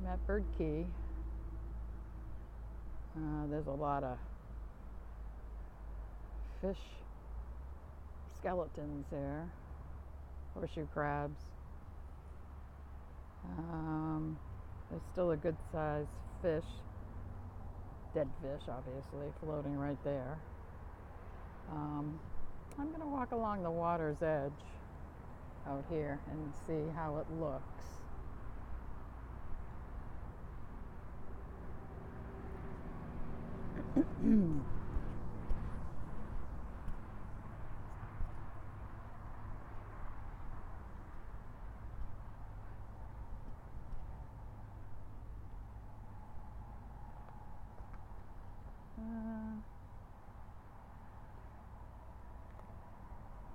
at Bird Key. There's a lot of fish skeletons there, horseshoe crabs. There's still a good sized fish, dead fish obviously, floating right there. I'm going to walk along the water's edge out here and see how it looks.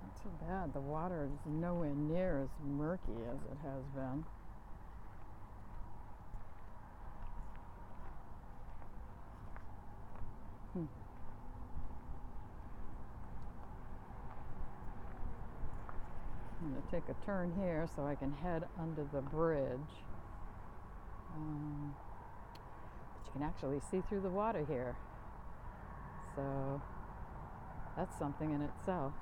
Not too bad. The water is nowhere near as murky as it has been. I'm going to take a turn here so I can head under the bridge. But you can actually see through the water here. So that's something in itself.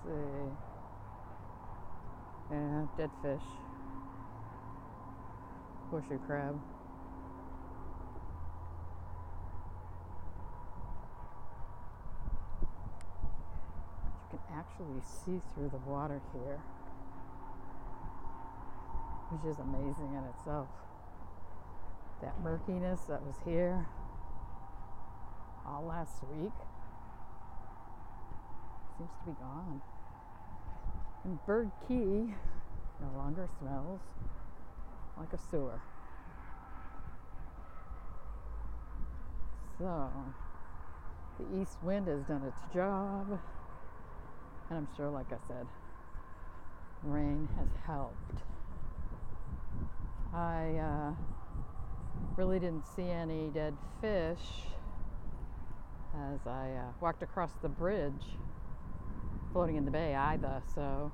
See. Yeah, dead fish. Horseshoe crab. You can actually see through the water here, which is amazing in itself. That murkiness that was here all last week seems to be gone. And Bird Key no longer smells like a sewer. So, the east wind has done its job, and I'm sure, like I said, rain has helped. I really didn't see any dead fish as I walked across the bridge floating in the bay either, so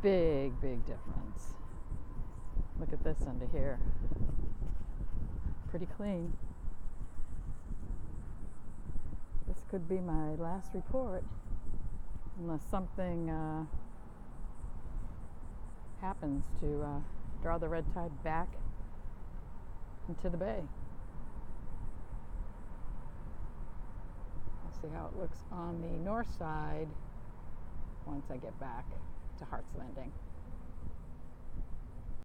big difference. Look at this under here, pretty clean. This could be my last report unless something happens to draw the red tide back into the bay. I'll see how it looks on the north side once I get back to Hart's Landing.